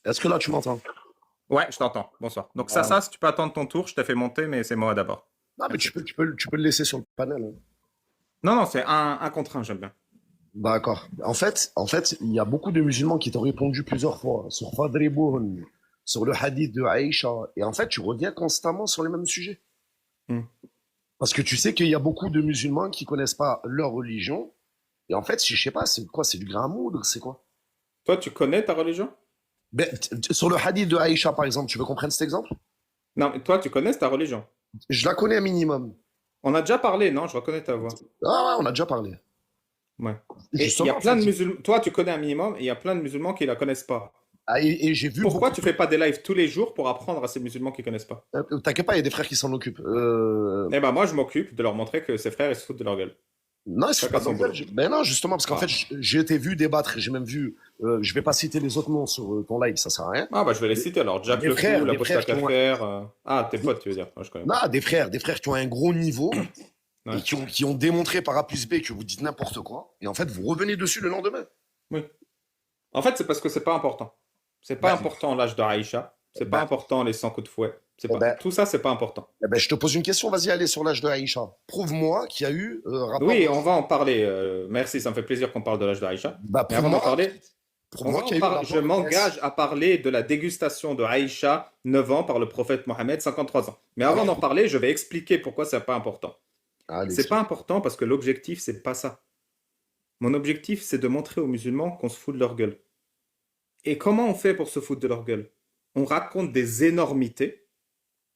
Est-ce que là, tu m'entends? Ouais, je t'entends. Bonsoir. Donc Voilà. si tu peux attendre ton tour, je t'ai fait monter, mais c'est moi d'abord. Non, mais Merci. tu peux le laisser sur le panel, hein. Non, non, c'est un contre un, j'aime bien. D'accord. En fait, il y a beaucoup de musulmans qui t'ont répondu plusieurs fois sur Fadriboun, sur le hadith de Aïcha. Et en fait, tu reviens constamment sur les mêmes sujets. Hmm. Parce que tu sais qu'il y a beaucoup de musulmans qui connaissent pas leur religion. Et en fait, si je sais pas, c'est quoi? C'est du grain à moudre, c'est quoi? Toi, tu connais ta religion? Ben, sur le hadith de Aïcha, par exemple, tu veux qu'on prenne cet exemple? Non, mais toi, tu connais ta religion. Je la connais un minimum. On a déjà parlé, non? Je reconnais ta voix. Ah ouais, on a déjà parlé. Ouais. Et il y a Justement, en plein de fait. musulmans. Toi, tu connais un minimum, et il y a plein de musulmans qui la connaissent pas. Ah, et j'ai vu Pourquoi beaucoup. tu fais pas des lives tous les jours pour apprendre à ces musulmans qui connaissent pas? T'inquiète pas, il y a des frères qui s'en occupent. Eh ben, moi, je m'occupe de leur montrer que ses frères, ils se foutent de leur gueule. Non, il se fout Chacun pas de son notre gueule. boulot. Ben non, justement, parce qu'en fait, Ah. j'ai été vu débattre, j'ai même vu, je vais pas citer les autres noms sur ton live, ça sert à rien. Ah, bah, je vais les citer alors. Jack Le Fou, Des l'Apostat frères qui ont, Kaffer. Ah, tes potes, tu veux dire. Moi, je connais non, pas. des frères qui ont un gros niveau et Ouais. qui ont démontré par A plus B que vous dites n'importe quoi. Et en fait, vous revenez dessus le lendemain. Oui. En fait, c'est parce que c'est pas important. C'est pas Ben, important l'âge de Aïcha. C'est pas ben, important les 100 coups de fouet. C'est eh pas ben, tout ça, c'est pas important. je te pose une question, vas-y, allez sur l'âge de Aïcha. Prouve-moi qu'il y a eu rapport. Oui, on va en parler. Merci, ça me fait plaisir qu'on parle de l'âge d'Aïcha. Bah, Mais avant d'en parler, on prouve-moi va en qu'il y a eu parler. Je rapport S. m'engage à parler de la dégustation de Aïcha, 9 ans, par le prophète Mohammed, 53 ans. Mais avant Alors, d'en parler, je vais expliquer pourquoi c'est pas important. allez, C'est pas explique. important parce que l'objectif, c'est pas ça. Mon objectif, c'est de montrer aux musulmans qu'on se fout de leur gueule. Et comment on fait pour se foutre de leur gueule? On raconte des énormités.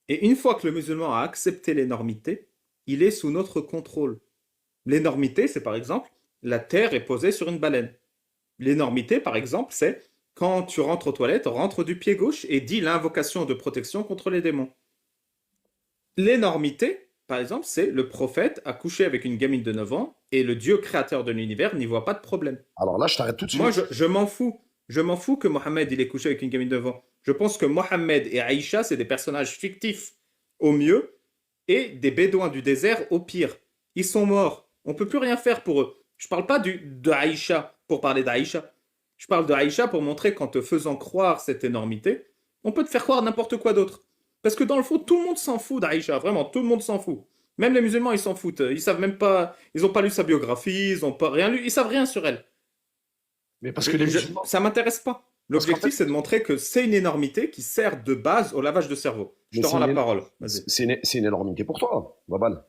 Et une fois que le musulman a accepté l'énormité, il est sous notre contrôle. L'énormité, c'est par exemple, la terre est posée sur une baleine. L'énormité, par exemple, c'est quand tu rentres aux toilettes, rentre du pied gauche et dis l'invocation de protection contre les démons. L'énormité, par exemple, c'est le prophète a couché avec une gamine de 9 ans et le Dieu créateur de l'univers n'y voit pas de problème. Alors là, je t'arrête tout de Moi, suite. je m'en fous. Je m'en fous que Mohamed il ait couché avec une gamine de 9 ans. Je pense que Mohamed et Aïcha, c'est des personnages fictifs au mieux et des bédouins du désert au pire. Ils sont morts. On peut plus rien faire pour eux. Je parle pas de Aïcha pour parler d'Aïcha. Je parle de Aïcha pour montrer qu'en te faisant croire cette énormité, on peut te faire croire n'importe quoi d'autre. Parce que dans le fond, tout le monde s'en fout d'Aïcha. Vraiment, tout le monde s'en fout. Même les musulmans, ils s'en foutent. Ils savent même pas. Ils ont pas lu sa biographie. Ils ont pas rien lu. Ils savent rien sur elle. Mais parce que les musulmans, Ça m'intéresse pas. parce qu'en fait, L'objectif, c'est de montrer que c'est une énormité qui sert de base au lavage de cerveau. Je mais te rends la parole. Vas-y. c'est une énormité pour toi, Babal.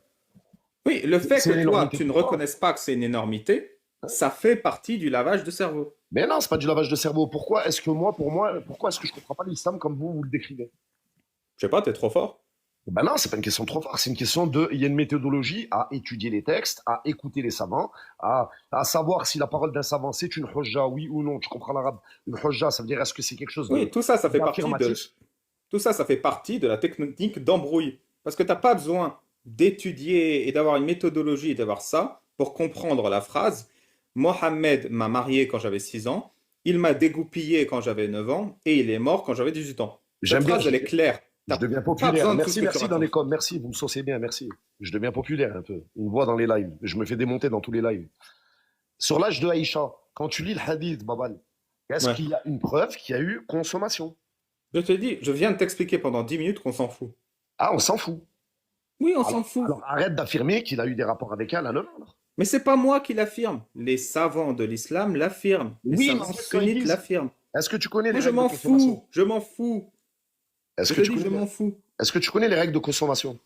Oui, le fait C'est que une toi, énormité tu ne pour toi. reconnaisses pas que c'est une énormité, ça fait partie du lavage de cerveau. Mais non, c'est pas du lavage de cerveau. Pourquoi est-ce que moi, pour moi, pourquoi est-ce que je comprends pas l'islam comme vous le décrivez? Je sais pas, t'es trop fort. Ben non, c'est pas une question de trop fort. C'est une question de, il y a une méthodologie à étudier les textes, à écouter les savants, à savoir si la parole d'un savant c'est une hujja, oui ou non. Tu comprends l'arabe? Une hujja, ça veut dire est-ce que c'est quelque chose Oui, de tout ça, ça fait partie de, d'affirmatif? tout ça, ça fait partie de la technique d'embrouille. Parce que t'as pas besoin d'étudier et d'avoir une méthodologie et d'avoir ça pour comprendre la phrase. Mohamed m'a marié quand j'avais 6 ans, il m'a dégoupillé quand j'avais 9 ans et il est mort quand j'avais 18 ans. Cette J'aime bien. phrase, elle est claire. Je T'as deviens pas populaire. besoin de tout ce Merci, que tu merci dans les racontes. coms. Merci, vous me saucez bien, merci. Je deviens populaire un peu. On me voit dans les lives. Je me fais démonter dans tous les lives. Sur l'âge de Aïcha, quand tu lis le hadith, Babal, est-ce Ouais. qu'il y a une preuve qu'il y a eu consommation? Je te dis, je viens de t'expliquer pendant 10 minutes qu'on s'en fout. Ah, on s'en fout. Oui, on s'en Alors, fout. alors arrête d'affirmer qu'il a eu des rapports avec elle à 9 ans. Alors. Mais c'est pas moi qui l'affirme. Les savants de l'islam l'affirment. Les Oui, mais en savants fait, quand ils sunnites disent, l'affirment. est-ce que tu connais les Moi, je règles de m'en consommation? fous. Je m'en fous. Est-ce Je que te tu dis, connais je m'en fous. est-ce que tu connais les règles de consommation?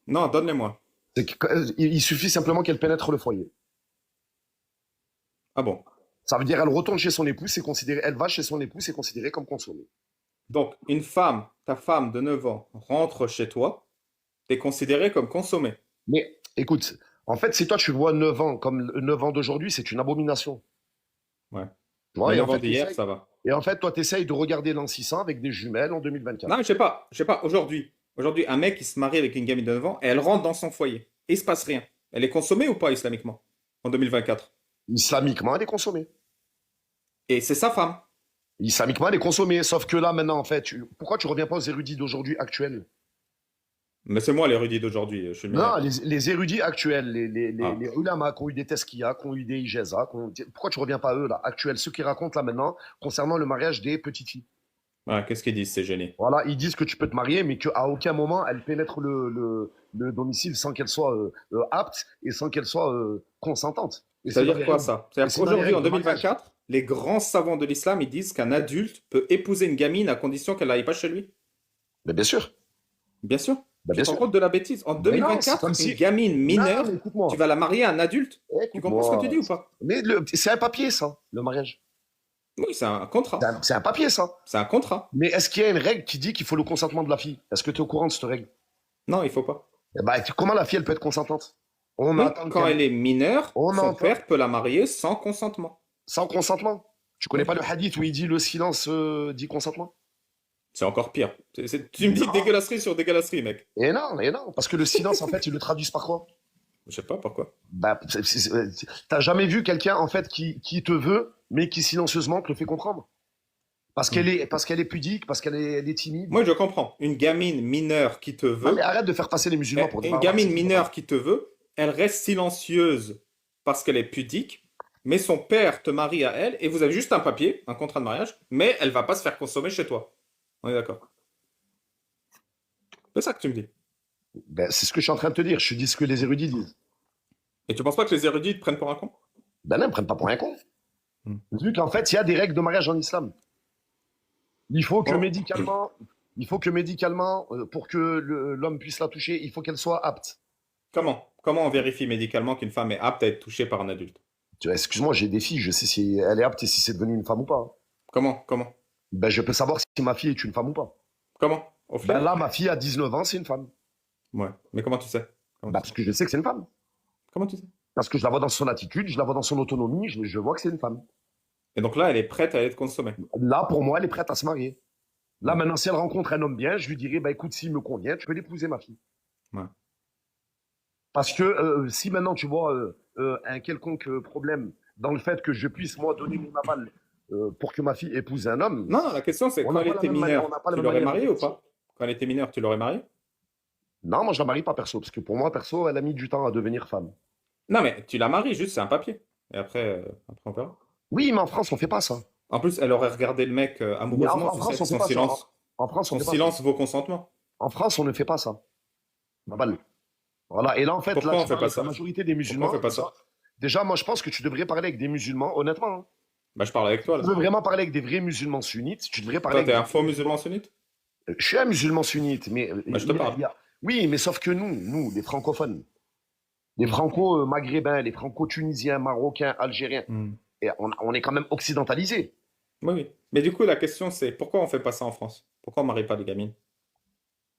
Non, donne-les-moi. C'est il suffit simplement qu'elle pénètre le foyer. Ah bon. Ça veut dire elle retourne chez son époux, c'est considéré, elle va chez son époux, c'est considéré comme consommé. Donc, une femme, ta femme de 9 ans, rentre chez toi, t'es considéré comme consommé. Mais écoute, en fait, si toi tu vois 9 ans comme le 9 ans d'aujourd'hui, c'est une abomination. Ouais. Tu vois, Mais et en 9 ans fait, d'hier, ça va. toi, tu essayes de regarder l'an 600 avec des jumelles en Non, 2024. mais je sais pas. Je sais pas. Aujourd'hui, un mec qui se marie avec une gamine de 9 ans et elle rentre dans son foyer. Et il se passe rien. Elle est consommée ou pas islamiquement en 2024? Islamiquement, elle est consommée. Et c'est sa femme. Islamiquement, elle est consommée. Sauf que là, maintenant, en fait, pourquoi tu reviens pas aux érudits d'aujourd'hui actuels? Mais c'est moi l'érudit d'aujourd'hui, je suis le Non, meilleur. les érudits actuels, Ah. les ulama qui ont eu des teskia, qui ont eu des ijazas, pourquoi tu reviens pas à eux, là, actuels, ceux qui racontent là maintenant concernant le mariage des petites filles? Ouais, qu'est-ce qu'ils disent, ces génies? Voilà, ils disent que tu peux te marier, mais qu'à aucun moment elles pénètrent le domicile sans qu'elles soient aptes et sans qu'elles soient consentantes. Ça veut dire quoi ça? Et C'est-à-dire c'est dans les qu'aujourd'hui, en règles de mariage. 2024, les grands savants de l'islam, ils disent qu'un adulte peut épouser une gamine à condition qu'elle n'aille pas chez lui. Mais bien sûr, Bien sûr. ben Tu bien te rends sûr. compte de la bêtise? En Mais non, c'est 2024, comme une si. gamine Non, mais mineure, tu écoute-moi, vas la marier à un adulte. Tu comprends ce que tu écoute-moi. dis ou pas? Mais c'est un papier, ça, le mariage. Oui, c'est un contrat. C'est un papier, ça. C'est un contrat. Mais est-ce qu'il y a une règle qui dit qu'il faut le consentement de la fille? Est-ce que tu es au courant de cette règle? Non, il faut pas. Eh ben, comment la fille, elle peut être consentante? On Oui, attend quand elle est mineure, On son entend père peut la marier sans consentement. sans consentement. Tu connais Oui. pas le hadith où il dit le silence dit consentement? C'est encore pire. Tu me dis Non. dégueulasserie sur dégueulasserie, mec. Et non, parce que le silence, en fait, ils le traduisent par quoi? Je sais pas pourquoi. Bah, t'as jamais vu quelqu'un, en fait, qui te veut, mais qui silencieusement te le fait comprendre? Hmm. Parce qu'elle est pudique, parce elle est timide. Moi, je comprends. Une gamine mineure qui te Non, mais veut, arrête de faire passer les musulmans pour des une barbares, gamine s'il te plaît. mineure qui te veut, elle reste silencieuse parce qu'elle est pudique, mais son père te marie à elle et vous avez juste un papier, un contrat de mariage, mais elle va pas se faire consommer chez toi. On est d'accord. C'est ça que tu me dis. Ben, c'est ce que je suis en train de te dire. Je te dis ce que les érudits disent. Et tu penses pas que les érudits te prennent pour un con? Ben non, ils ne prennent pas pour un con. Hmm. Vu qu'en fait, il y a des règles de mariage en islam. Il faut que Bon. médicalement, pour que l'homme puisse la toucher, il faut qu'elle soit apte. Comment on vérifie médicalement qu'une femme est apte à être touchée par un adulte? Tu vois, excuse-moi, j'ai des filles, je sais si elle est apte et si c'est devenu une femme ou pas. Comment? Ben, je peux savoir si ma fille est une femme ou pas. Comment? Au Ben flair? là, ma fille a 19 ans, c'est une femme. Ouais. Mais comment tu sais? Comment Ben, tu parce sais? que je sais que c'est une femme. Comment tu sais? Parce que je la vois dans son attitude, je la vois dans son autonomie, je vois que c'est une femme. Et donc là, elle est prête à être consommée. Là, pour moi, elle est prête à se marier. Là, Ouais. maintenant, si elle rencontre un homme bien, je lui dirais, bah écoute, s'il me convient, tu peux l'épouser, ma fille. Ouais. Parce que si maintenant tu vois un quelconque problème dans le fait que je puisse, moi, donner mon aval pour que ma fille épouse un homme, Non, la question c'est on quand n'a elle pas la était même manière, on mineure, n'a pas la tu même l'aurais manière de mariée ou réfléchir. pas? Quand elle était mineure, tu l'aurais mariée? Non, moi, je la marie pas perso, parce que pour moi, perso, elle a mis du temps à devenir femme. Non, mais tu la maries, juste c'est un papier. Et après on verra. Oui, mais en France, on fait pas ça. En plus, elle aurait regardé le mec Mais amoureusement, en tu France, sais, on fait pas ça. En France, on son fait pas ça. silence vaut consentement. En France, on ne fait pas ça. Babal. Voilà. Et là, en fait, là, Pourquoi on tu fait vois, pas avec la ça? majorité des Pourquoi on musulmans, fait pas ça? déjà, moi, je pense que tu devrais parler avec des musulmans, honnêtement, hein. Bah, je parle avec Si toi tu là. veux vraiment parler avec des vrais musulmans sunnites, tu devrais parler Toi, avec t'es des un vrais faux musulman musulmans. sunnite? Je suis un musulman sunnite, mais Bah, je te parle. oui, mais sauf que nous, les francophones, les Hmm. franco-maghrébins, les franco-tunisiens, marocains, algériens, Hmm. et on est quand même occidentalisés. Oui, oui. Mais du coup, la question c'est pourquoi on fait pas ça en France? Pourquoi on marie pas les gamines?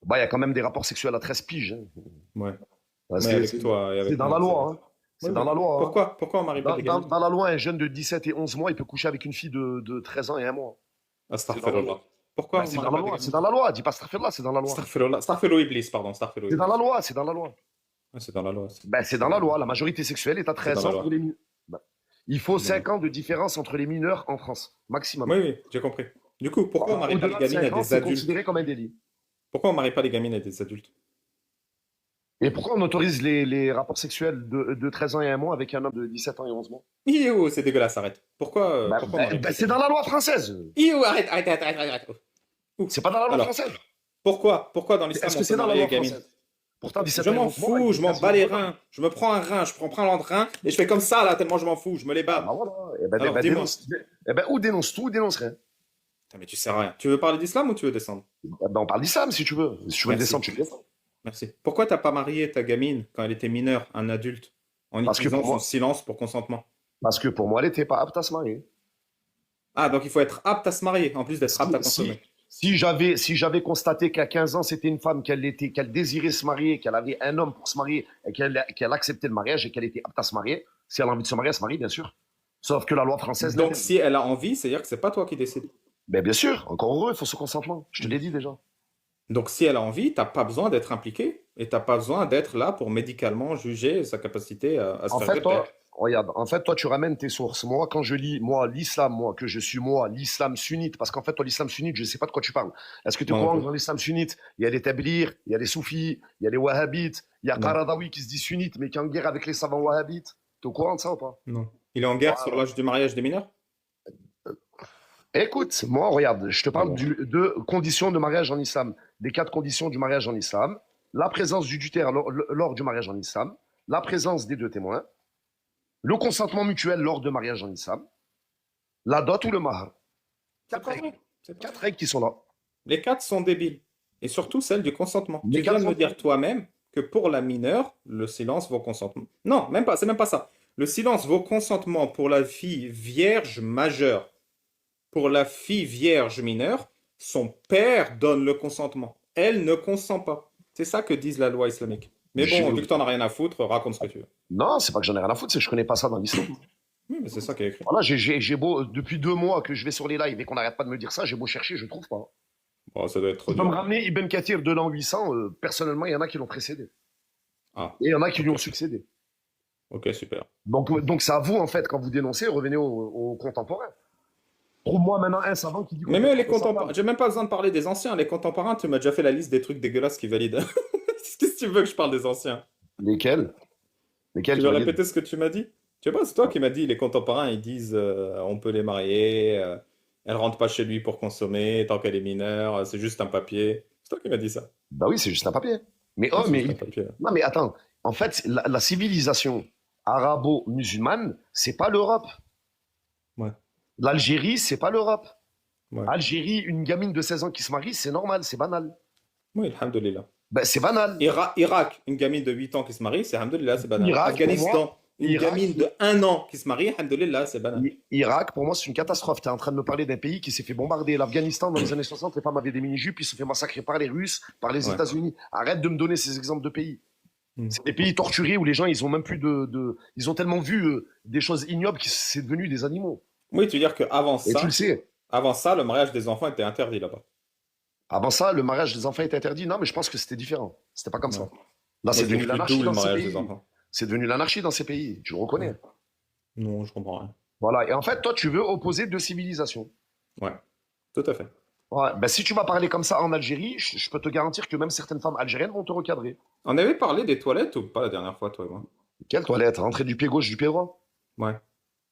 Bah, il y a quand même des rapports sexuels à 13 piges, hein. Ouais. Bah, Mais avec toi et c'est avec dans la moi, c'est. loi, hein. Oui, C'est dans oui. la loi, hein. Pourquoi on marie pas les gamines? Dans la loi, un jeune de 17 et 11 mois, il peut coucher avec une fille de 13 ans et 1 mois. C'est dans la Astaghfirullah. loi. Pourquoi Bah, on c'est marie dans la pas des loi, c'est gamines? dans la loi. Dis pas astaghfirullah, c'est dans la loi. Astaghfirullah. Astaghfirullah Iblis, pardon. Astaghfirullah C'est dans Iblis. la loi, c'est dans la loi. Ouais, c'est dans la loi. Ben, c'est dans la loi. La majorité sexuelle est à C'est dans 13 la ans pour loi. les mineurs. Ben, il faut Ouais. 5 ans de différence entre les mineurs en France, maximum. Oui, oui, j'ai compris. Du coup, pourquoi on marie pas les Au-delà de gamines à 5 ans, des c'est adultes? considéré comme un délit. Pourquoi on marie pas les gamines à des adultes? Et pourquoi on autorise les rapports sexuels de 13 ans et 1 mois avec un homme de 17 ans et 11 mois? Iou, c'est dégueulasse, arrête. Pourquoi on marie pas les C'est gamines? dans la loi française. Iou, arrête. Ouh. C'est pas dans la loi Alors, française. pourquoi dans l'islam Est-ce on que peut c'est dans la marier loi les gamines? française? Pourtant, 17 Je ans et m'en 11 mois, fous, je m'en bats les mois. reins. Je me prends un rein, je prends un rein et je fais comme ça là, tellement je m'en fous, je me les Ah, bats. bah voilà. Alors dis-moi. Ou dénonce tout, ou dénonce rien. Putain, mais tu sais rien. Tu veux parler d'islam ou tu veux descendre? On parle d'islam si tu veux. Si tu veux le Merci. descendre, tu le descends. Merci. Pourquoi t'as pas marié ta gamine quand elle était mineure, un adulte, en Parce que utilisant pour moi, son silence pour consentement? parce que pour moi, elle n'était pas apte à se marier. Ah, donc il faut être apte à se marier, en plus d'être apte à Si, consommer. si j'avais constaté qu'à 15 ans, c'était une femme, qu'elle désirait se marier, qu'elle avait un homme pour se marier, et qu'elle acceptait le mariage et qu'elle était apte à se marier, si elle a envie de se marier, elle se marie, bien sûr. Sauf que la loi française Donc l'interdit. si elle a envie, c'est-à-dire que c'est pas toi qui décides. Mais bien sûr, encore heureux, il faut ce consentement. Je te l'ai dit déjà. Donc si elle a envie, t'as pas besoin d'être impliqué et t'as pas besoin d'être là pour médicalement juger sa capacité à se En faire fait, des pères. regarde, en fait, toi, tu ramènes tes sources. Moi, quand je lis, moi, l'islam, moi, que je suis, moi, l'islam sunnite, parce qu'en fait, toi, l'islam sunnite, je ne sais pas de quoi tu parles. Est-ce que tu es au Moi non courant que plus. dans l'islam sunnite, il y a les tablirs, il y a les soufis, il y a les wahhabites, il y a Non, Qaradawi qui se dit sunnite, mais qui est en guerre avec les savants wahhabites. Tu es au courant de ça ou pas? non. Il est en guerre sur Voilà. l'âge du mariage des mineurs? Écoute, moi, regarde, je te Ah parle bon. de conditions de mariage en islam, des 4 conditions du mariage en islam, la présence du tuteur lors du mariage en islam, la présence des 2 témoins, le consentement mutuel lors de mariage en islam, la dot ou le mahar. C'est Quatre pas règles, vrai. C'est pas quatre vrai. règles qui sont là. Les quatre sont débiles. Et surtout celle du consentement. Les Tu viens quatre de me sont dire toi-même que pour la mineure, le silence vaut consentement. Non, même pas, c'est même pas ça. Le silence vaut consentement pour la fille vierge majeure. Pour la fille vierge mineure, son père donne le consentement. Elle ne consent pas. C'est ça que disent la loi islamique. Mais Je- bon, vu que t'en as rien à foutre, raconte ce que tu veux. Non, c'est pas que j'en ai rien à foutre, c'est que je connais pas ça dans l'islam. Oui, mais c'est ça qui est écrit. Voilà, j'ai beau, depuis 2 mois que je vais sur les lives et qu'on n'arrête pas de me dire ça, j'ai beau chercher, je trouve pas. Bon, ça doit être trop Tu peux me dur. ramener Ibn Kathir de l'an 800, personnellement, il y en a qui l'ont précédé. Ah, Et il y en a qui lui ok. ont succédé. Ok, super. Donc c'est à vous, en fait, quand vous dénoncez, revenez aux contemporains. Trouve-moi maintenant un savant qui dit qu'on Mais peut même faire les le contemporains, semblant. j'ai même pas besoin de parler des anciens. Les contemporains, tu m'as déjà fait la liste des trucs dégueulasses qui valident. Qu'est-ce que tu veux que je parle des anciens? Lesquels? Lesquels Tu qui veux valident? répéter ce que tu m'as dit? Tu sais pas, c'est toi qui m'as dit les contemporains, ils disent on peut les marier, elle rentre pas chez lui pour consommer tant qu'elle est mineure, c'est juste un papier. C'est toi qui m'as dit ça. Bah oui, c'est juste un papier. Mais Ouais, oh, c'est juste un papier. non, mais attends. En fait, la civilisation arabo-musulmane, c'est pas l'Europe. Ouais, L'Algérie, c'est pas l'Europe. ouais. Algérie, une gamine de 16 ans qui se marie, c'est normal, c'est banal. Oui, alhamdoulilah. Ben, c'est banal. Irak, une gamine de 8 ans qui se marie, c'est alhamdoulilah, c'est banal. Irak, pour moi, Afghanistan, une Irak, gamine de 1 an qui se marie, alhamdoulilah, c'est banal. Irak, pour moi, c'est une catastrophe. Tu es en train de me parler d'un pays qui s'est fait bombarder. L'Afghanistan, dans les années 60, les femmes avaient des mini-jupes, ils se sont fait massacrer par les Russes, par les Ouais. États-Unis. Arrête de me donner ces exemples de pays. Hmm. C'est des pays torturés où les gens, ils ont même plus ils ont tellement vu des choses ignobles que c'est devenu des animaux. Oui, tu veux dire Et tu le sais. avant ça, le mariage des enfants était interdit là-bas. Avant ça, le mariage des enfants était interdit. Non, mais je pense que c'était différent. C'était pas comme Ouais. ça. Là, Moi, c'est je devenu l'exclus l'anarchie d'où le dans ces mariage des pays. enfants. C'est devenu l'anarchie dans ces pays. Tu le Ouais. reconnais. Non, je comprends rien. Voilà. Et en fait, toi, tu veux opposer 2 civilisations. Ouais, tout à fait. Ouais. Ben, si tu vas parler comme ça en Algérie, je peux te garantir que même certaines femmes algériennes vont te recadrer. On avait parlé des toilettes ou pas la dernière fois, toi et moi? Quelle toilette? Rentrer du pied gauche, du pied droit? Ouais.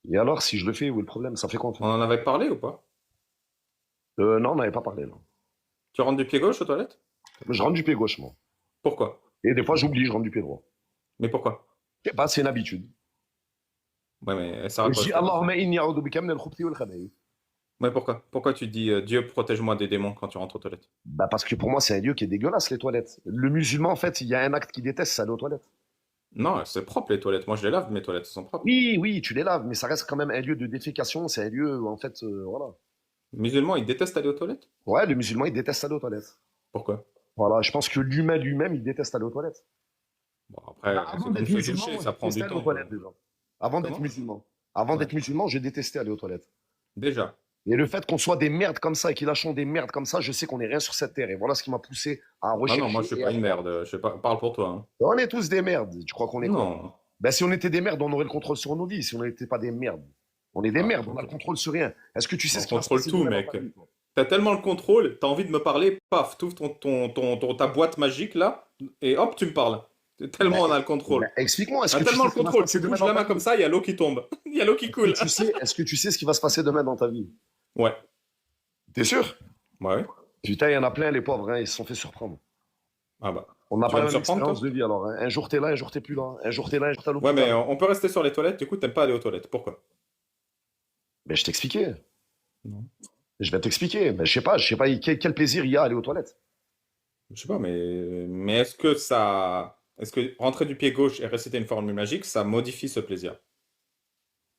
Et alors, si je le fais, où est le problème? Ça fait quoi en fait? On en avait parlé ou pas? Non, on n'avait pas parlé, là. Tu rentres du pied gauche aux toilettes? Je rentre du pied gauche, moi. Pourquoi? Et des fois, j'oublie, je rentre du pied droit. Mais pourquoi? Je sais pas, c'est une habitude. Ouais, mais ça Et je repose dis, pas. Allahumma inni a'udhu bika min al-khubuthi wal khaba'ith. Ouais, pourquoi? Pourquoi tu dis Dieu protège-moi des démons quand tu rentres aux toilettes? Bah parce que pour moi, c'est un lieu qui est dégueulasse, les toilettes. Le musulman, en fait, il y a un acte qu'il déteste, c'est aller aux toilettes. Non, c'est propre les toilettes. Moi, je les lave, mes toilettes, elles sont propres. Oui, oui, tu les laves, mais ça reste quand même un lieu de défécation, c'est un lieu où, en fait, voilà. Les musulmans, ils détestent aller aux toilettes? Ouais, le musulman, il déteste aller aux toilettes. Pourquoi? Voilà, je pense que l'humain lui-même, il déteste aller aux toilettes. Bon, après, Bah, c'est avant comme d'être se musulman, doucher, moi, je ça prend détestais du aller aux temps, quoi. toilettes, déjà. Avant d'être Comment? musulman. Avant Ouais. d'être musulman, je détestais aller aux toilettes. Déjà. Et le fait qu'on soit des merdes comme ça et qu'ils lâchons des merdes comme ça, je sais qu'on n'est rien sur cette terre. Et voilà ce qui m'a poussé à Ah rechercher. non, moi, je suis et pas à une faire. merde. Je sais pas, parle pour toi, hein. On est tous des merdes. Tu crois qu'on est quoi? Non. Ben, si on était des merdes, on aurait le contrôle sur nos vies. Si on n'était pas des merdes. On est des Ah, merdes, on a le ok. contrôle sur rien. Est-ce que tu sais On ce qui va se contrôle passer tout, demain dans mec. ta vie, toi? T'as tellement le contrôle, t'as envie de me parler, paf, t'ouvres ta boîte magique là, et hop, tu me parles. Tellement Ben, on a le contrôle. ben, explique-moi, est-ce On a que tu tellement sais le ce qui va se contrôle, passer tu demain bouges dans la ta main comme vie? ça, il y a l'eau qui tombe. Il y a l'eau qui coule. Est-ce que tu sais ce qui va se passer demain dans ta vie? Ouais. T'es sûr? Ouais. Putain, il y en a plein, les pauvres, hein, ils se sont fait surprendre. Ah bah. On n'a Tu pas vas la me même surprendre, expérience toi? de vie alors, hein. Un jour t'es là, un jour t'es plus là. Un jour t'es là, un jour t'es à Ouais, mais l'hôpital. on peut rester sur les toilettes. Du coup, t'aimes pas aller aux toilettes. Pourquoi? Ben, je t'expliquais. Non. Je vais t'expliquer. Ben, je sais pas quel plaisir il y a à aller aux toilettes. Je sais pas, mais est-ce que rentrer du pied gauche et réciter une formule magique, ça modifie ce plaisir?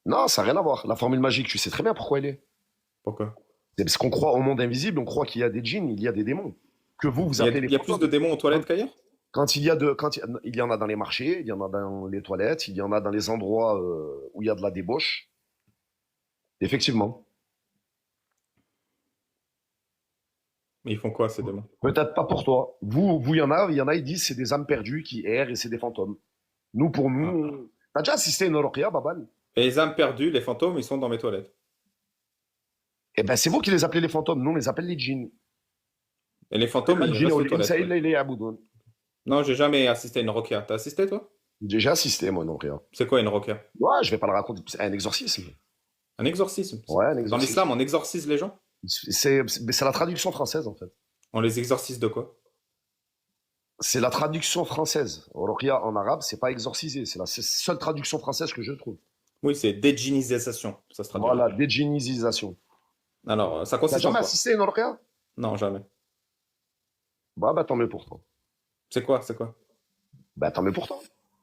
Non, ça n'a rien à voir. La formule magique, tu sais très bien pourquoi elle est. Pourquoi? C'est parce qu'on croit au monde invisible, on croit qu'il y a des djinns, il y a des démons. Que vous appelez les Il y a plus de fantômes. démons aux toilettes qu'ailleurs? Quand il y en a dans les marchés, il y en a dans les toilettes, il y en a dans les endroits où il y a de la débauche. Effectivement. Mais ils font quoi, ces démons? Peut-être pas pour toi. Il y en a, ils disent c'est des âmes perdues qui errent et c'est des fantômes. Nous, pour Ah. nous, T'as déjà assisté à une ruqya, Babal? Et les âmes perdues, les fantômes, ils sont dans mes toilettes. Eh ben, c'est vous qui les appelez les fantômes. Nous, on les appelle les djinns. Et les fantômes, ils Al-jinn restent aux wal insa toilettes, ouais. illa liya'budun. Non, j'ai jamais assisté à une rokia. T'as assisté, toi? J'ai déjà assisté, moi, non, rien. C'est quoi une rokia? Ouais, je vais pas le raconter. C'est un exorcisme. Un exorcisme. Ouais, un Dans exorcisme. l'islam, on exorcise les gens? C'est la traduction française, en fait. On les exorcise de quoi? C'est la traduction française. Ruqya en arabe, c'est pas exorcisé. C'est la seule traduction française que je trouve. Oui, c'est dédjinisation, ça se traduirait. Voilà, dédjinnisation. Alors, ça T'as consiste en jamais quoi? assisté à une ruqya? Non, jamais. Bah, tant mieux pour toi. C'est quoi? C'est quoi? Bah, tant mieux pour toi.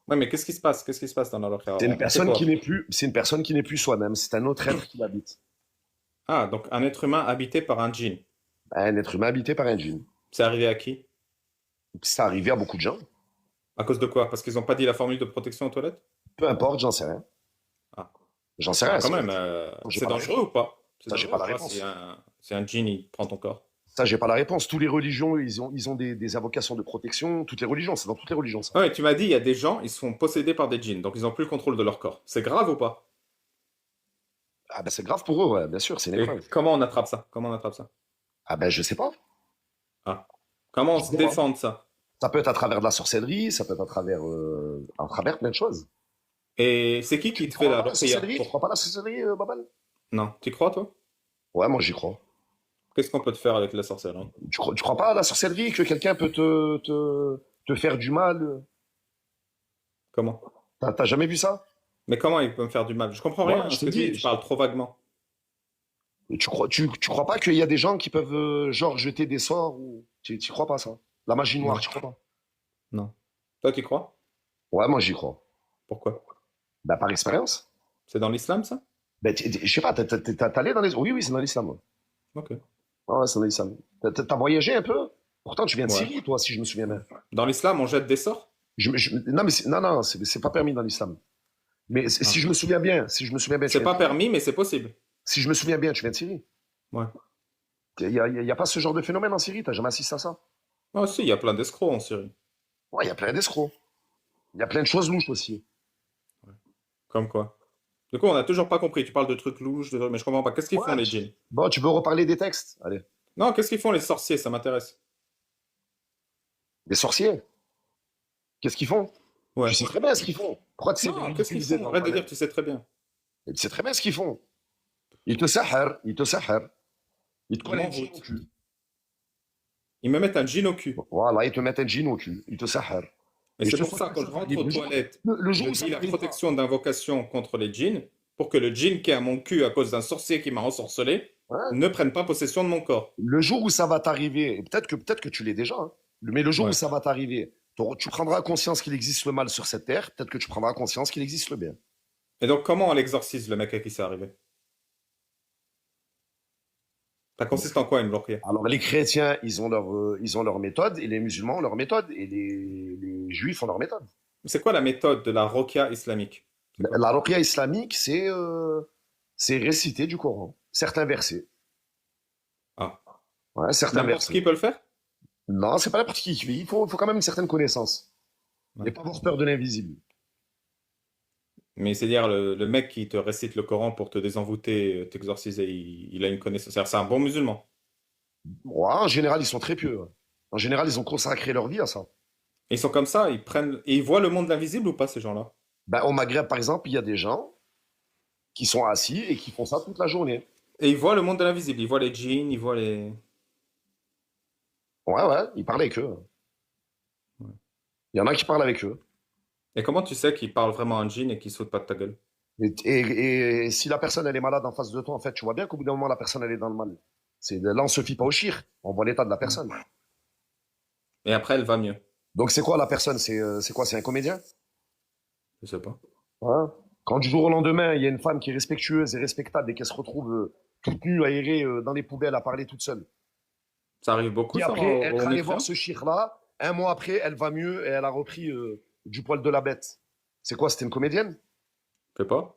Ouais, mais qu'est-ce qui se passe? Qu'est-ce qui se passe dans la rokia? C'est une On fait personne qui quoi? n'est plus, c'est une personne qui n'est plus soi-même. C'est un autre être qui l'habite. Ah, donc un être humain habité par un djinn. Bah, un être humain habité par un djinn. C'est arrivé à qui? C'est arrivé à beaucoup de gens. À cause de quoi? Parce qu'ils n'ont pas dit la formule de protection aux toilettes? Peu importe, j'en sais rien. Ah, J'en sais ah, rien. quand même, J'ai c'est pas la dangereux ou pas? C'est Ça, j'ai dangereux pas ou la pas réponse. si un djinn il prend ton corps? Ça, j'ai pas la réponse. Toutes les religions, ils ont des invocations de protection. Toutes les religions, c'est dans toutes les religions, ça. Ah ouais, tu m'as dit, il y a des gens, ils sont possédés par des djinns, donc ils n'ont plus le contrôle de leur corps. C'est grave ou pas? Ah ben c'est grave pour eux, ouais, bien sûr, c'est une Et épreuve. comment on attrape ça? Comment on attrape ça? Ah ben je sais pas. Ah. Comment on Je se sais pas. défend de ça? Ça peut être à travers de la sorcellerie, ça peut être à travers plein de choses. Et c'est qui Tu te fait crois pas la à la ruqya sorcellerie? Tu crois pas à la sorcellerie, Babal? Non, tu crois toi? Ouais, moi j'y crois. Qu'est-ce qu'on peut te faire avec la sorcellerie? Tu crois pas à la sorcellerie que quelqu'un peut te faire du mal? Comment? T'as jamais vu ça? Mais comment il peut me faire du mal? Je comprends rien Voilà, à je ce te que tu dis, dis. tu parles trop vaguement. Tu crois pas qu'il y a des gens qui peuvent genre jeter des sorts ou tu crois pas ça? La magie noire, Non, tu crois pas? non. Toi, tu crois? Ouais, moi j'y crois. Pourquoi? Bah par expérience. C'est dans l'islam, ça? Ben, je sais pas, t'es allé dans les... Oui, oui, c'est dans l'islam. Ouais, Ok. ouais, c'est dans l'islam. T'as voyagé un peu? Pourtant, tu viens de Ouais. Syrie, toi, si je me souviens bien. Dans l'islam, on jette des sorts? Non, mais non, c'est pas permis dans l'islam. Mais si Ah. je me souviens bien, si je me souviens bien, tu C'est viens de pas Syrie. permis, mais c'est possible. Si je me souviens bien, tu viens de Syrie. Ouais. Il y a pas ce genre de phénomène en Syrie, t'as jamais assisté à ça? Ah si, il y a plein d'escrocs en Syrie. Ouais, il y a plein d'escrocs. Il y a plein de choses louches aussi. Comme quoi? Du coup, on n'a toujours pas compris. Tu parles de trucs louches, mais je comprends pas. Qu'est-ce qu'ils font Ouais. les djinns? Bon, tu veux reparler des textes? Allez. Non, qu'est-ce qu'ils font les sorciers? Ça m'intéresse. Des sorciers. Qu'est-ce qu'ils font? Ouais. Tu sais très bien ce qu'ils font. Pourquoi tu sais Non, qu'est-ce qu'ils font? Arrête de dire, tu sais très bien. Tu sais très bien ce qu'ils font. Ils te saharent, ils te saharent. Ils te Ils collent un djinn au m'envoûtent. cul. Ils me mettent un djinn au cul. Voilà, ils te mettent un djinn au cul. Ils te saharent. Et Et c'est je te pour ça, promets quand que je ça rentre t'arrive. aux Le jour, toilettes, le jour je où ça dis la t'arrivera. protection d'invocation contre les djinns, pour que le djinn qui est à mon cul à cause d'un sorcier qui m'a ensorcelé Hein, ne prenne pas possession de mon corps. le jour où ça va t'arriver, et peut-être que tu l'es déjà, hein, mais le jour où Ouais. ça va t'arriver, tu prendras conscience qu'il existe le mal sur cette terre, peut-être que tu prendras conscience qu'il existe le bien. Et donc, comment on l'exorcise, le mec à qui c'est arrivé? Ça consiste en quoi une ruqya? Alors les chrétiens, ils ont leur méthode, et les musulmans ont leur méthode, et les juifs ont leur méthode. C'est quoi la méthode de la ruqya islamique? C'est La, quoi? la ruqya islamique, c'est réciter du Coran, certains versets. Ah, Ouais, certains n'importe qui versets. peut le faire? Non, c'est pas n'importe qui. Il faut quand même une certaine connaissance. Ouais. Et pas avoir peur de l'invisible. Mais c'est-à-dire le mec qui te récite le Coran pour te désenvoûter, t'exorciser, il a une connaissance. C'est-à-dire, c'est un bon musulman. Ouais, en général, ils sont très pieux. Ouais. En général, ils ont consacré leur vie à ça. Et ils sont comme ça, ils prennent et ils voient le monde de l'invisible ou pas ces gens-là? Ben, au Maghreb, par exemple, il y a des gens qui sont assis et qui font ça toute la journée. Et ils voient le monde de l'invisible, ils voient les djinns, ils voient les. Ouais, ouais, ils parlent avec eux. Ouais. Il y en a qui parlent avec eux. Et comment tu sais qu'ils parlent vraiment à un djinn et qu'ils sautent pas de ta gueule? Et si la personne, elle est malade en face de toi, en fait, tu vois bien qu'au bout d'un moment, la personne, elle est dans le mal. Là, on se fie pas au shir. On voit l'état de la personne. Et après, elle va mieux. Donc, c'est quoi la personne? C'est quoi? C'est un comédien? Je sais pas. Hein. Quand du jour au lendemain, il y a une femme qui est respectueuse et respectable et qui se retrouve toute nue, aérée dans les poubelles à parler toute seule. Ça arrive beaucoup, Puis ça, après, aux, elle aux est allée voir mécréants? ce chir-là. Un mois après, elle va mieux et elle a repris du poil de la bête. C'est quoi? C'était une comédienne? Je sais pas.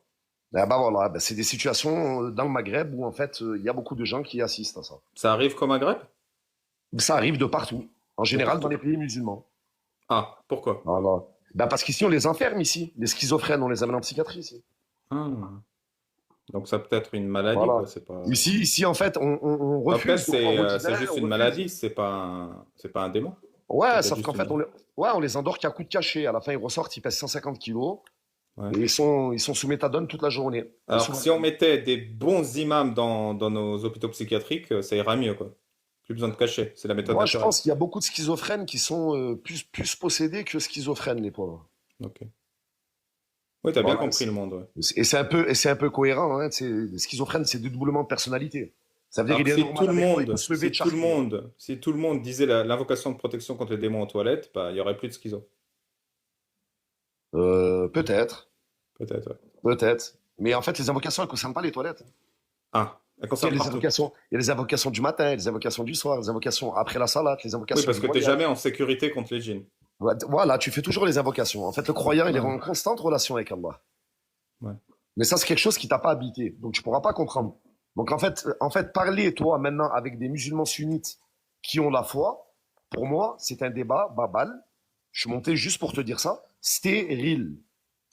Ah bah voilà, bah c'est des situations dans le Maghreb où en fait il y a beaucoup de gens qui assistent à ça. Ça arrive qu'au Maghreb? Ça arrive de partout, en De général dans partout. les pays musulmans. Ah, pourquoi? Voilà. Ben parce qu'ici, on les enferme ici. Les schizophrènes, on les amène en psychiatrie ici. Ah. Donc ça peut être une maladie, Voilà. quoi. C'est pas. Ici en fait, on Au fait, refuse de croire au c'est divin, juste on une refuse. maladie, c'est pas un démon. C'est Ouais, peut-être sauf juste qu'en une fait, maladie. ouais, on les endort qu'à coup de cachet. À la fin, ils ressortent, ils pèsent 150 kilos Ouais. et ils sont sous méthadone toute la journée. Et Alors sous que si on méthadone. mettait des bons imams dans nos hôpitaux psychiatriques, ça ira mieux, quoi. Plus besoin de cacher, c'est la méthode Moi, je naturelle. pense qu'il y a beaucoup de schizophrènes qui sont plus possédés que schizophrènes, les pauvres. Ok. Oui, t'as bien Voilà. compris le monde, ouais. Et c'est un peu cohérent. Hein. Schizophrène, c'est dédoublement de personnalité. Ça veut dire Alors qu'il que est normal avec toi, il peut se lever de charrier. si tout le monde disait l'invocation de protection contre les démons aux toilettes, bah, il y aurait plus de schizo. Peut-être, Peut-être, ouais. peut-être. Mais en fait, les invocations, elles ne concernent pas les toilettes. Ah, elles Il y a concernent partout. il y a les invocations du matin, les invocations du soir, les invocations après la salat, les Oui, invocations parce du que t'es voyage. jamais en sécurité contre les djinns. Voilà, tu fais toujours les invocations. En fait, le croyant, il est Ouais, en constante relation avec Allah. ouais. Mais ça, c'est quelque chose qui t'a pas habité. Donc, tu pourras pas comprendre. Donc, en fait, parler, toi, maintenant, avec des musulmans sunnites qui ont la foi, pour moi, c'est un débat babal. Je suis monté juste pour te dire ça. Stérile.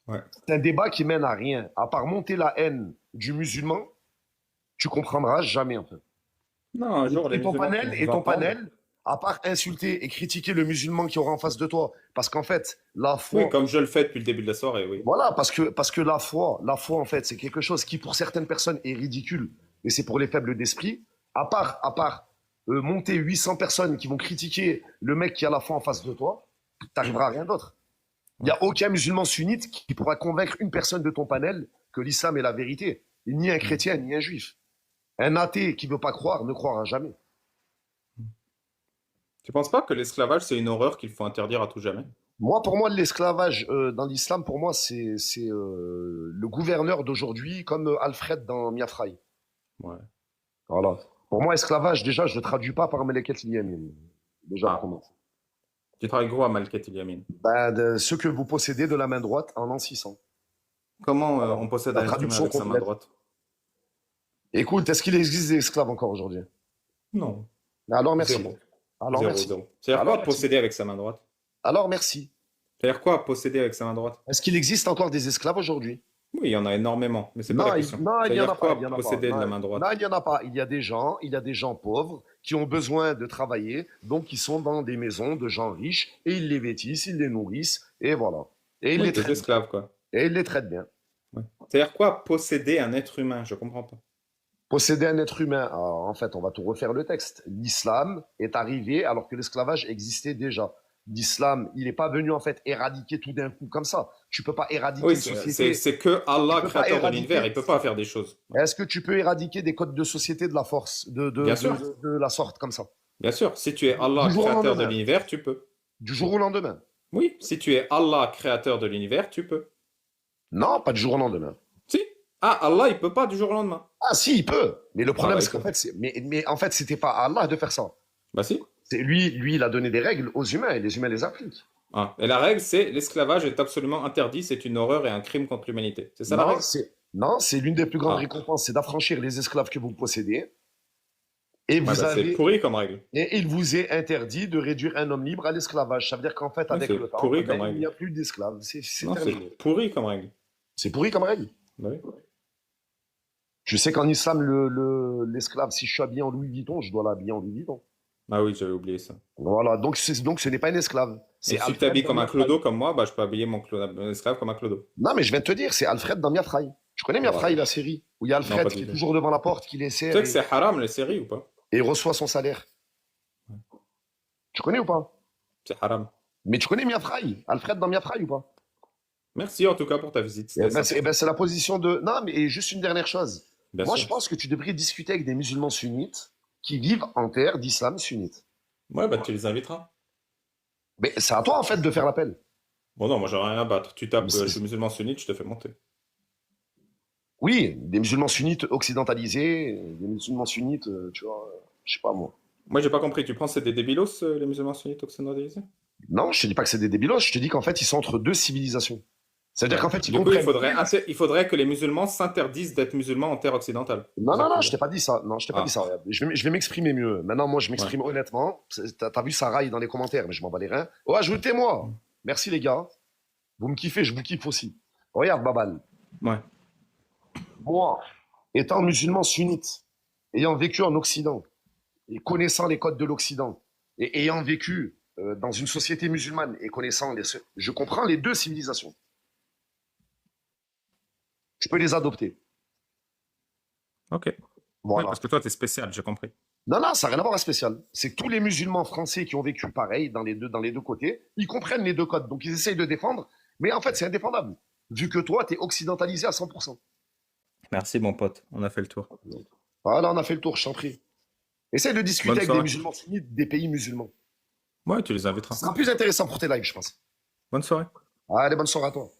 Ouais. C'est un débat qui mène à rien. À part monter la haine du musulman, tu comprendras jamais, en fait. Non, un jour, les musulmans vont Et vous ton entendre. panel, à part insulter et critiquer le musulman qui aura en face de toi, parce qu'en fait, la Oui, foi, comme je le fais depuis le début de la soirée, oui. voilà, parce que la foi, en fait, c'est quelque chose qui, pour certaines personnes, est ridicule, et c'est pour les faibles d'esprit. À part monter 800 personnes qui vont critiquer le mec qui a la foi en face de toi, t'arriveras à rien d'autre. Il n'y a aucun musulman sunnite qui pourra convaincre une personne de ton panel que l'islam est la vérité. Ni un chrétien, ni un juif. Un athée qui ne veut pas croire ne croira jamais. Tu penses pas que l'esclavage, c'est une horreur qu'il faut interdire à tout jamais? Moi, pour moi, l'esclavage dans l'islam, pour moi, c'est le gouverneur d'aujourd'hui, comme Alfred dans Miafraï. Ouais. Voilà. Pour moi, esclavage, déjà, je ne le traduis pas par Meleket Yamin. Déjà, pour Ah, commencer. tu travailles gros à Malket Il Yamin. Ben, de ceux que vous possédez de la main droite en l'an 600. Comment Voilà. on possède La un être humain traduction avec sa main complète. droite? Écoute, est-ce qu'il existe des esclaves encore aujourd'hui? Non. Alors, merci. Zéro. Alors, Zéro, merci. zéro. C'est-à-dire Alors, quoi merci. posséder avec sa main droite? Alors, merci. C'est-à-dire quoi posséder avec sa main droite? Est-ce qu'il existe encore des esclaves aujourd'hui? Oui, il y en a énormément, mais c'est pas la question. Non, il n'y en a C'est-à-dire pas. quoi Il y en a pas. posséder de la main Non, droite? il n'y en a pas. Il y a des gens pauvres qui ont besoin de travailler, donc ils sont dans des maisons de gens riches et ils les vêtissent, ils les nourrissent et voilà. Et ils Oui, les des traitent bien. esclaves, quoi. Et ils les traitent bien. Ouais. C'est-à-dire quoi posséder un être humain? Je comprends pas. Posséder un être humain, alors, en fait, on va tout refaire le texte. L'islam est arrivé alors que l'esclavage existait déjà. L'islam, il n'est pas venu en fait éradiquer tout d'un coup comme ça. Tu peux pas éradiquer Oui, une société. c'est que Tu Allah, peux pas créateur de l'univers, éradiquer. il peut pas faire des choses. Ouais. Est-ce que tu peux éradiquer des codes de société de la force, Bien sûr, de la sorte comme ça? bien sûr. Si tu es Du Allah, jour au créateur de lendemain. l'univers, tu peux. Du jour au lendemain. Oui, si tu es Allah, créateur de l'univers, tu peux. Non, pas du jour au lendemain. Si. Ah, Allah, il peut pas du jour au lendemain. Ah si, il peut. Mais le Ah problème, bah, c'est il qu'en peut. fait, mais en fait, c'était pas à Allah de faire ça. Bah si. C'est lui, il a donné des règles aux humains et les humains les appliquent. Ah. Et la règle, c'est l'esclavage est absolument interdit, c'est une horreur et un crime contre l'humanité. C'est ça la règle? Non, c'est l'une des plus grandes Ah. récompenses, c'est d'affranchir les esclaves que vous possédez. Et Ouais, vous bah, c'est avez, pourri comme règle. et il vous est interdit de réduire un homme libre à l'esclavage. Ça veut dire qu'en fait, Ouais, avec c'est le temps, pourri comme ben, il n'y règle. a plus d'esclaves. C'est Non, c'est terminé. pourri comme règle. C'est pourri comme règle. Bah oui. Je sais qu'en islam, l'esclave, si je suis habillé en Louis Vuitton, je dois l'habiller en Louis Vuitton. Ah oui, j'avais oublié ça. Voilà, donc, donc ce n'est pas un esclave. Et C'est si tu Alfred t'habilles dans comme un Miafraï. clodo comme moi, bah, je peux habiller mon esclave comme un clodo. Non, mais je viens de te dire, c'est Alfred dans Miafraï. Tu connais Miafraï, Voilà. la série, où il y a Non, Alfred pas qui du est tout. toujours devant la porte, qui les Tu sert sais que c'est haram les séries ou pas? et il reçoit son salaire. Tu connais ou pas? C'est haram. Mais tu connais Miafraï, Alfred dans Miafraï ou pas? Merci en tout cas pour ta visite, c'était sympa. C'est la position de. Non, mais et juste une dernière chose. Bien Moi, sûr. je pense que tu devrais discuter avec des musulmans sunnites qui vivent en terre d'islam sunnite. Ouais, bah tu les inviteras. Mais c'est à toi, en fait, de faire l'appel. Bon, non, moi j'aurais rien à battre. Tu tapes Mais je suis musulman sunnite, je te fais monter. Oui, des musulmans sunnites occidentalisés, des musulmans sunnites, tu vois, je sais pas moi. Moi j'ai pas compris, tu penses que c'est des débilos les musulmans sunnites occidentalisés? Non, je te dis pas que c'est des débilos, je te dis qu'en fait, ils sont entre deux civilisations. C'est-à-dire Ouais. qu'en fait, ils Du coup, comprennent. il faudrait que les musulmans s'interdisent d'être musulmans en terre occidentale. Non, C'est ça non, que non, tu je veux t'ai dire. pas dit ça. Non, je t'ai pas Ah, dit ça. Regarde. Je vais m'exprimer mieux. Maintenant, moi, je ouais. m'exprime honnêtement. T'as vu, ça raille dans les commentaires, mais je m'en bats les reins. Oh, ajoutez-moi. Merci, les gars. Vous me kiffez, je vous kiffe aussi. Regarde, Babal. Ouais. Moi, étant musulman sunnite, ayant vécu en Occident et connaissant les codes de l'Occident et ayant vécu dans une société musulmane et connaissant je comprends les deux civilisations. Je peux les adopter. Ok. Oui, Voilà. parce que toi, tu es spécial, j'ai compris. Non, non, ça n'a rien à voir à spécial. C'est que tous les musulmans français qui ont vécu pareil dans les deux côtés, ils comprennent les deux codes. Donc ils essayent de défendre, mais en fait, c'est indéfendable. Vu que toi, tu es occidentalisé à 100%. Merci, mon pote. On a fait le tour. Voilà, on a fait le tour, je t'en prie. Essaye de discuter Bonne avec des soirée. musulmans sunnites des pays musulmans. Ouais, tu les Ce inviteras. sera plus intéressant pour tes lives, je pense. Bonne soirée. Allez, bonne soirée à toi.